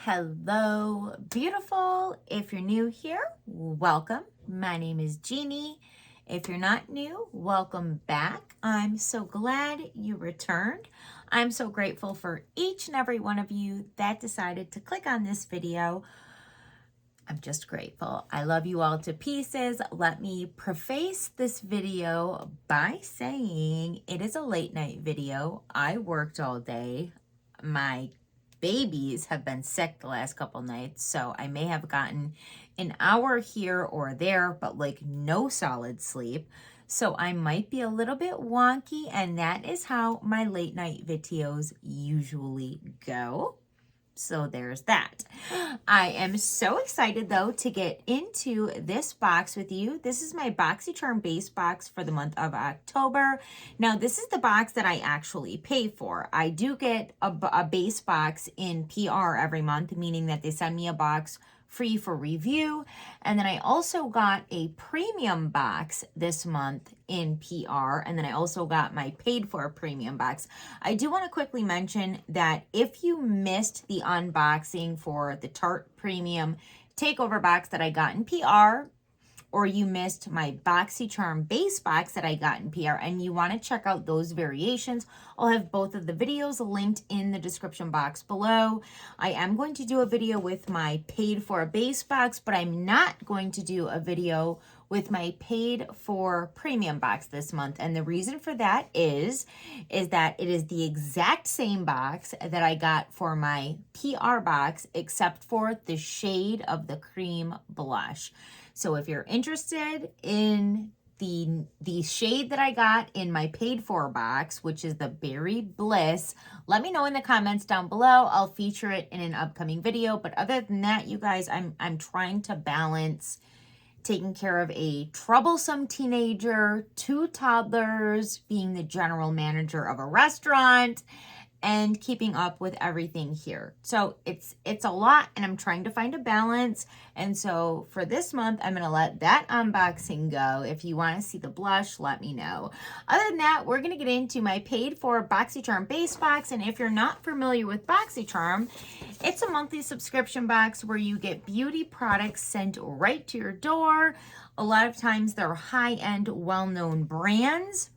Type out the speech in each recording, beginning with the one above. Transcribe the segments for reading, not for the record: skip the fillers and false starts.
Hello, beautiful. If you're new here, welcome. My name is Jeannie. If you're not new, welcome back. I'm so glad you returned. I'm so grateful for each and every one of you that decided to click on this video. I'm just grateful. I love you all to pieces. Let me preface this video by saying it is a late night video. I worked all day. My babies have been sick the last couple nights, so I may have gotten an hour here or there, but like no solid sleep. So I might be a little bit wonky, and that is how my late night videos usually go. So there's that. I am so excited though to get into this box with you. This is my BoxyCharm Base box for the month of October. Now this is the box that I actually pay for. I do get a base box in PR every month, meaning that they send me a box free for review. And then I also got a premium box this month in PR. And then I also got my paid for premium box. I do want to quickly mention that if you missed the unboxing for the Tarte Premium Takeover box that I got in PR, or you missed my BoxyCharm Base box that I got in PR and you want to check out those variations, I'll have both of the videos linked in the description box below. I am going to do a video with my paid for base box, but I'm not going to do a video with my paid for premium box this month. And the reason for that is that it is the exact same box that I got for my PR box, except for the shade of the cream blush. So if you're interested in the shade that I got in my paid for box, which is the Berry Bliss, let me know in the comments down below. I'll feature it in an upcoming video. But other than that, you guys, I'm trying to balance taking care of a troublesome teenager, 2 toddlers, being the general manager of a restaurant, and keeping up with everything here. So it's a lot, and I'm trying to find a balance. And so for this month, I'm going to let that unboxing go. If you want to see the blush, let me know. Other than that, we're going to get into my paid for BoxyCharm Base box. And if you're not familiar with BoxyCharm, it's a monthly subscription box where you get beauty products sent right to your door. A lot of times they're high-end, well-known brands.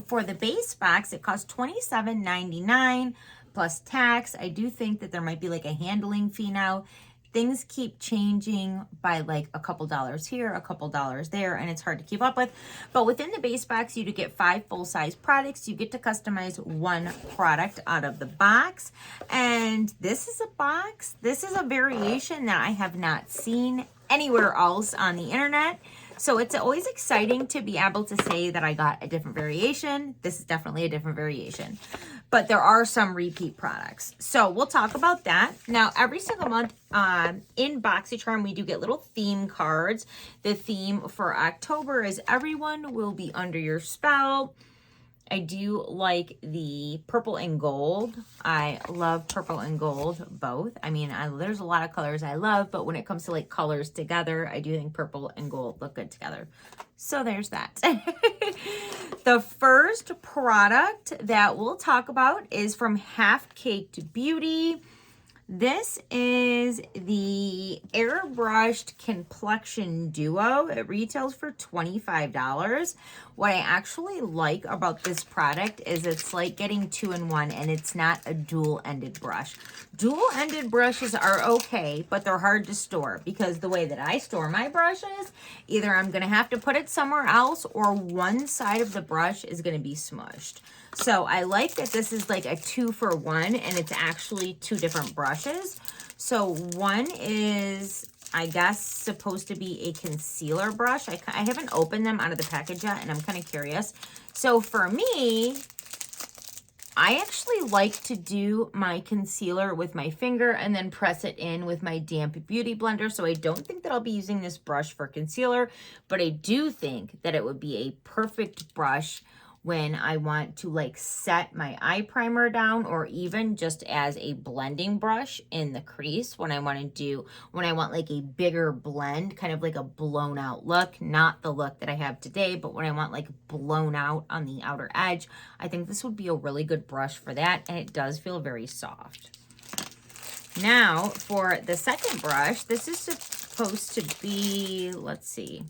For the base box, it costs $27.99 plus tax. I do think that there might be like a handling fee now. Things keep changing by like a couple dollars here, a couple dollars there, and it's hard to keep up with. But within the base box, you do get 5 full-size products. You get to customize 1 product out of the box. And this is a box. This is a variation that I have not seen anywhere else on the internet. So it's always exciting to be able to say that I got a different variation. This is definitely a different variation. But there are some repeat products. So we'll talk about that. Now, every single month in BoxyCharm, we do get little theme cards. The theme for October is Everyone Will Be Under Your Spell. I do like the purple and gold. I love purple and gold both. I mean, there's a lot of colors I love, but when it comes to like colors together, I do think purple and gold look good together. So there's that. The first product that we'll talk about is from Half Caked Beauty. This is the airbrushed complexion duo. It retails for $25. What I actually like about this product is it's like getting 2-in-1, and it's not a dual-ended brush. Dual-ended brushes are okay, but they're hard to store because the way that I store my brushes, either I'm going to have to put it somewhere else or one side of the brush is going to be smushed. So I like that this is like a 2-for-1, and it's actually 2 different brushes. So one is, I guess, supposed to be a concealer brush. I haven't opened them out of the package yet, and I'm kind of curious. So for me, I actually like to do my concealer with my finger and then press it in with my damp beauty blender. So I don't think that I'll be using this brush for concealer, but I do think that it would be a perfect brush when I want to like set my eye primer down, or even just as a blending brush in the crease when I want like a bigger blend, kind of like a blown out look, not the look that I have today, but when I want like blown out on the outer edge. I think this would be a really good brush for that, and it does feel very soft. Now, for the second brush, this is supposed to be, let's see,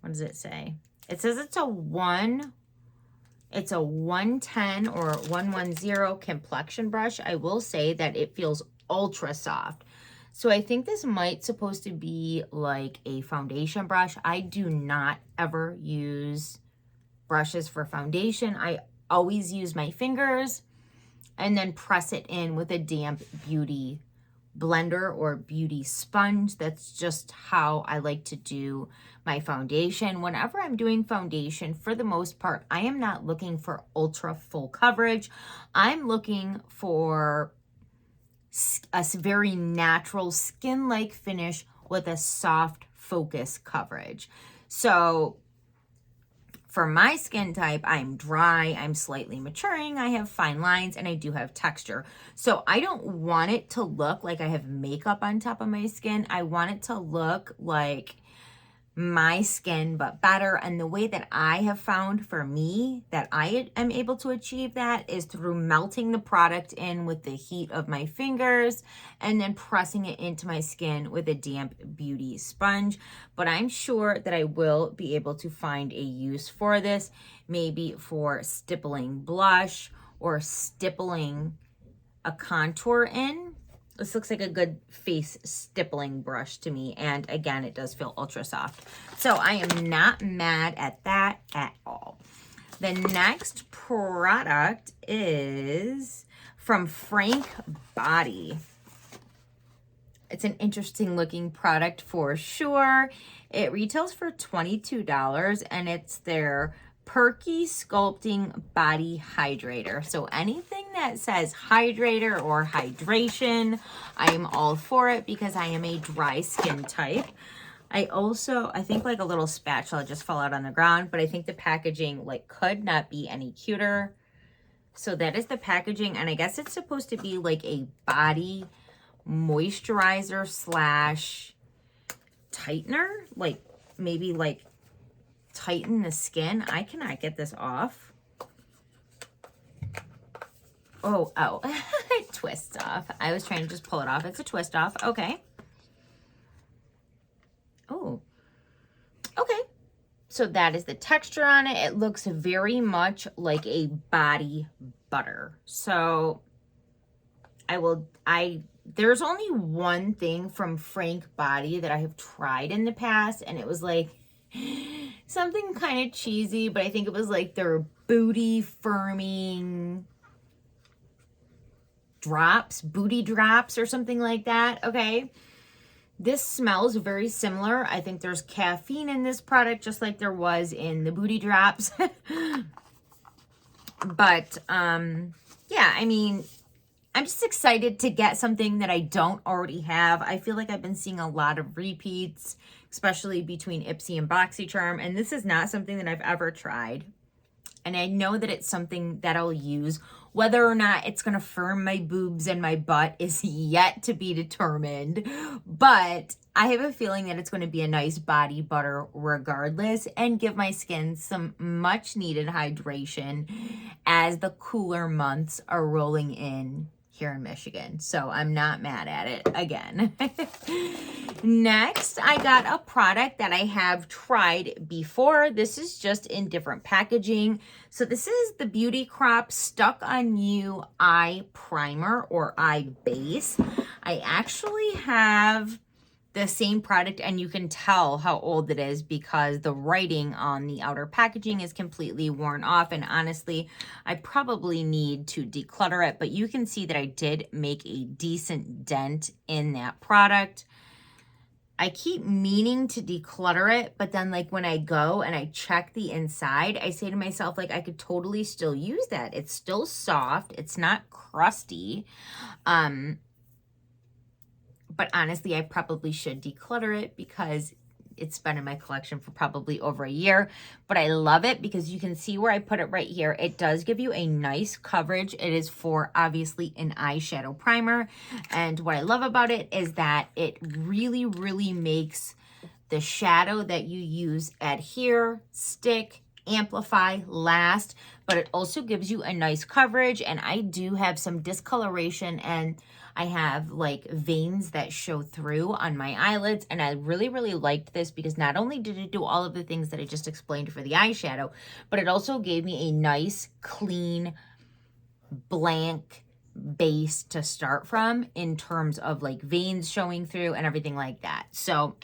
what does it say? It says it's a 110 or 110 complexion brush. I will say that it feels ultra soft. So I think this might supposed to be like a foundation brush. I do not ever use brushes for foundation. I always use my fingers and then press it in with a damp beauty blender or beauty sponge. That's just how I like to do my foundation. Whenever I'm doing foundation, for the most part, I am not looking for ultra full coverage. I'm looking for a very natural skin-like finish with a soft focus coverage. So for my skin type, I'm dry, I'm slightly maturing, I have fine lines, and I do have texture. So I don't want it to look like I have makeup on top of my skin. I want it to look like my skin, but better. And the way that I have found for me that I am able to achieve that is through melting the product in with the heat of my fingers and then pressing it into my skin with a damp beauty sponge. But I'm sure that I will be able to find a use for this, maybe for stippling blush or stippling a contour in. This looks like a good face stippling brush to me. And again, it does feel ultra soft. So I am not mad at that at all. The next product is from Frank Body. It's an interesting looking product for sure. It retails for $22 and it's their Perky Sculpting Body Hydrator. So anything that says hydrator or hydration, I am all for it because I am a dry skin type. I think like a little spatula just fell out on the ground, but I think the packaging like could not be any cuter. So that is the packaging, and I guess it's supposed to be like a body moisturizer slash tightener, like maybe like tighten the skin. I cannot get this off. Oh, it twists off. I was trying to just pull it off. It's a twist off. Okay. Oh, okay. So that is the texture on it. It looks very much like a body butter. So there's only one thing from Frank Body that I have tried in the past, and it was like something kind of cheesy, but I think it was like their booty firming drops, booty drops or something like that. Okay. This smells very similar. I think there's caffeine in this product, just like there was in the booty drops. But, yeah, I mean, I'm just excited to get something that I don't already have. I feel like I've been seeing a lot of repeats, especially between Ipsy and BoxyCharm, and this is not something that I've ever tried. And I know that it's something that I'll use. Whether or not it's going to firm my boobs and my butt is yet to be determined. But I have a feeling that it's going to be a nice body butter regardless and give my skin some much needed hydration as the cooler months are rolling in here in Michigan. So I'm not mad at it again. Next, I got a product that I have tried before. This is just in different packaging. So this is the Beauty Crop Stuck on You Eye Primer or Eye Base. I actually have the same product, and you can tell how old it is because the writing on the outer packaging is completely worn off, and honestly I probably need to declutter it, but you can see that I did make a decent dent in that product. I keep meaning to declutter it, but then like when I go and I check the inside, I say to myself, like, I could totally still use that. It's still soft, it's not crusty. But honestly, I probably should declutter it because it's been in my collection for probably over a year. But I love it because you can see where I put it right here. It does give you a nice coverage. It is for obviously an eyeshadow primer. And what I love about it is that it really, really makes the shadow that you use adhere, stick, amplify, last. But it also gives you a nice coverage. And I do have some discoloration, and I have like veins that show through on my eyelids, and I really, really liked this because not only did it do all of the things that I just explained for the eyeshadow, but it also gave me a nice, clean, blank base to start from in terms of like veins showing through and everything like that. So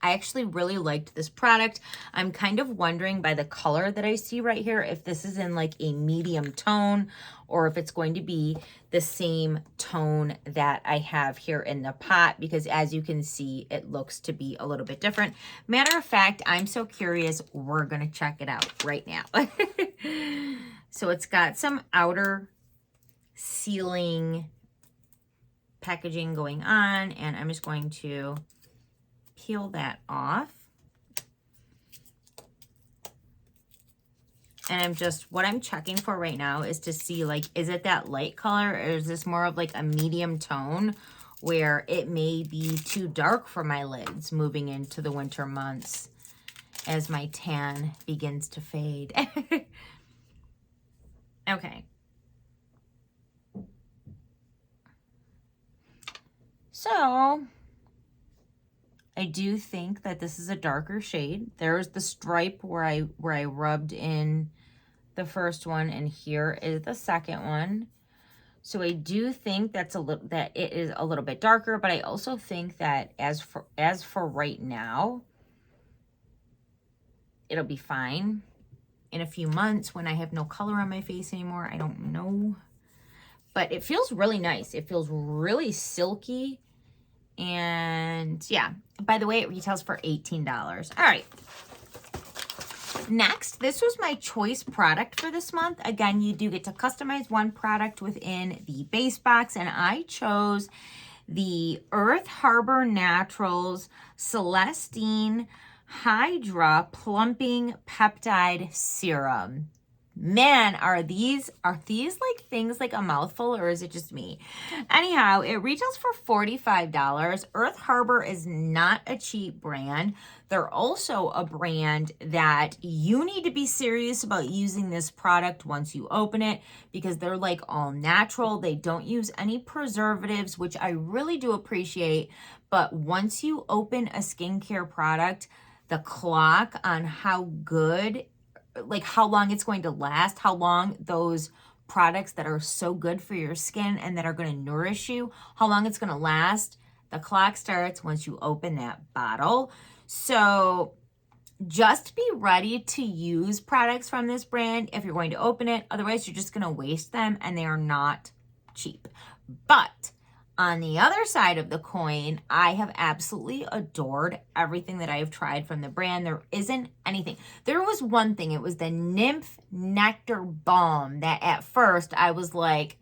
I actually really liked this product. I'm kind of wondering by the color that I see right here if this is in like a medium tone or if it's going to be the same tone that I have here in the pot, because as you can see, it looks to be a little bit different. Matter of fact, I'm so curious, we're gonna check it out right now. So it's got some outer sealing packaging going on, and I'm just going to peel that off. And what I'm checking for right now is to see, like, is it that light color, or is this more of like a medium tone where it may be too dark for my lids moving into the winter months as my tan begins to fade. Okay. So I do think that this is a darker shade. There's the stripe where I rubbed in the first one, and here is the second one. So I do think that it is a little bit darker, but I also think that as for right now, it'll be fine. In a few months when I have no color on my face anymore, I don't know. But it feels really nice. It feels really silky. And yeah, by the way, it retails for $18. All right. Next, this was my choice product for this month. Again, you do get to customize one product within the base box, and I chose the Earth Harbor Naturals Celestine Hydra Plumping Peptide Serum. Man, are these like things like a mouthful, or is it just me? Anyhow, it retails for $45. Earth Harbor is not a cheap brand. They're also a brand that you need to be serious about using this product once you open it, because they're like all natural. They don't use any preservatives, which I really do appreciate. But once you open a skincare product, the clock on how good, like how long it's going to last, how long those products that are so good for your skin and that are going to nourish you, how long it's going to last, the clock starts once you open that bottle. So just be ready to use products from this brand if you're going to open it. Otherwise, you're just going to waste them, and they are not cheap. But on the other side of the coin, I have absolutely adored everything that I've tried from the brand. There isn't anything. There was one thing. It was the Nymph Nectar Balm that at first I was like,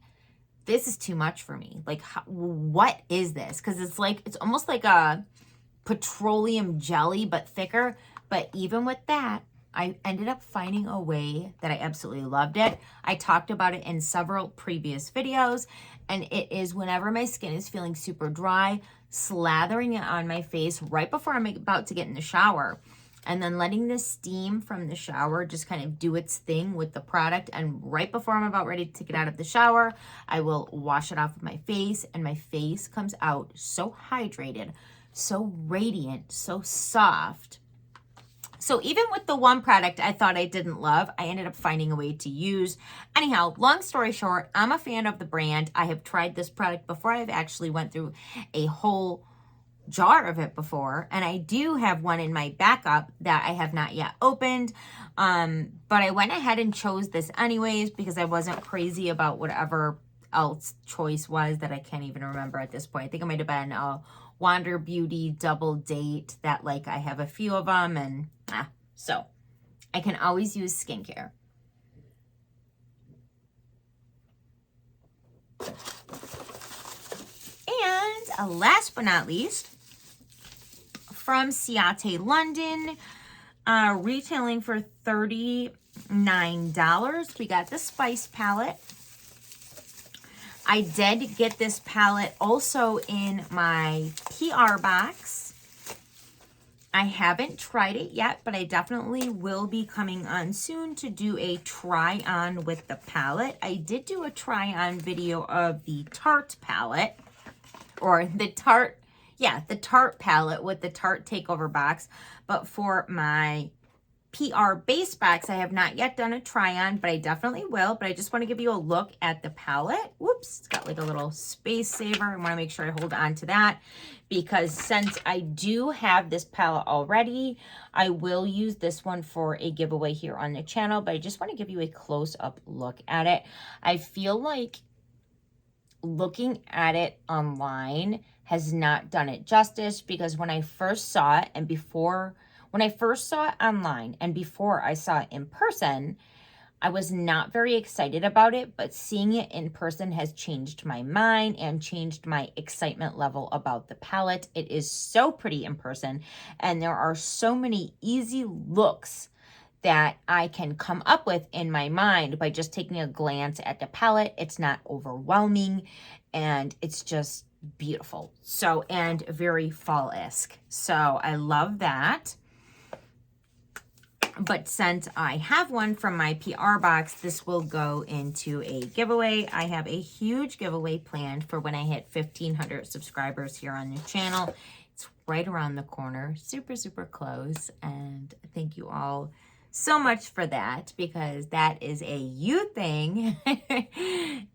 this is too much for me. Like, what is this? Because it's almost like a petroleum jelly, but thicker. But even with that, I ended up finding a way that I absolutely loved it. I talked about it in several previous videos, and it is whenever my skin is feeling super dry, slathering it on my face right before I'm about to get in the shower, and then letting the steam from the shower just kind of do its thing with the product. And right before I'm about ready to get out of the shower, I will wash it off of my face, and my face comes out so hydrated, so radiant, so soft. So even with the one product I thought I didn't love, I ended up finding a way to use. Anyhow, long story short, I'm a fan of the brand. I have tried this product before. I've actually went through a whole jar of it before, and I do have one in my backup that I have not yet opened. But I went ahead and chose this anyways because I wasn't crazy about whatever else choice was that I can't even remember at this point. I think it might have been a Wander Beauty double date that, like, I have a few of them, and so I can always use skincare. And last but not least, from Ciate London, retailing for $39, we got the Spice Palette. I did get this palette also in my PR box. I haven't tried it yet, but I definitely will be coming on soon to do a try on with the palette. I did do a try on video of the Tarte palette, or the Tarte, yeah, the Tarte palette with the Tarte Takeover box. But for my PR base box, I have not yet done a try on, but I definitely will. But I just want to give you a look at the palette. Whoops, it's got like a little space saver. I want to make sure I hold on to that, because since I do have this palette already, I will use this one for a giveaway here on the channel. But I just want to give you a close-up look at it. I feel like looking at it online has not done it justice, because when I first saw it, and when I first saw it online and before I saw it in person, I was not very excited about it, but seeing it in person has changed my mind and changed my excitement level about the palette. It is so pretty in person, and there are so many easy looks that I can come up with in my mind by just taking a glance at the palette. It's not overwhelming, and it's just beautiful. So, and very fall-esque. So I love that. But since I have one from my PR box, this will go into a giveaway. I have a huge giveaway planned for when I hit 1,500 subscribers here on the channel. It's right around the corner, super, super close. And thank you all so much for that, because that is a you thing.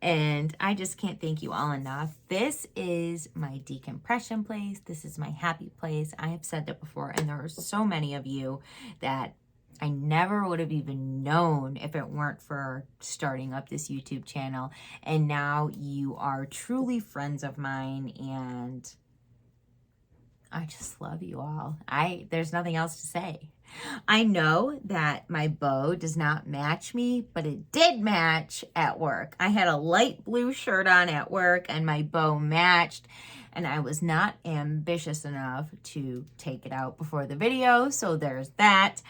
And I just can't thank you all enough. This is my decompression place. This is my happy place. I have said that before, and there are so many of you that I never would have even known if it weren't for starting up this YouTube channel. And now you are truly friends of mine, and I just love you all. There's nothing else to say. I know that my bow does not match me, but it did match at work. I had a light blue shirt on at work, and my bow matched. And I was not ambitious enough to take it out before the video, so there's that.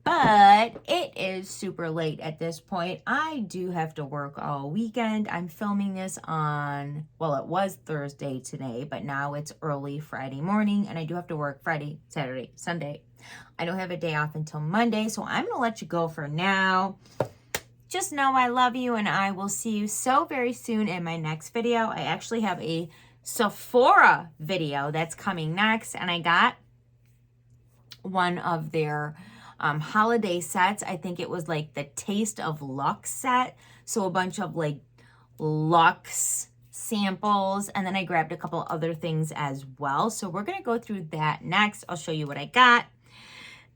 But it is super late at this point. I do have to work all weekend. I'm filming this on, well, it was Thursday today, but now it's early Friday morning, and I do have to work Friday, Saturday, Sunday. I don't have a day off until Monday, so I'm going to let you go for now. Just know I love you, and I will see you so very soon in my next video. I actually have a Sephora video that's coming next, and I got one of their holiday sets. I think it was like the Taste of Luxe set. So a bunch of like Luxe samples. And then I grabbed a couple other things as well. So we're going to go through that next. I'll show you what I got.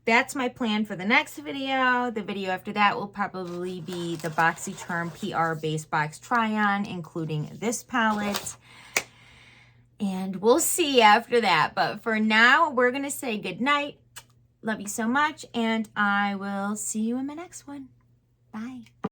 That's my plan for the next video. The video after that will probably be the BoxyCharm PR base box try-on, including this palette. And we'll see after that. But for now, we're going to say good night. Love you so much, and I will see you in my next one. Bye.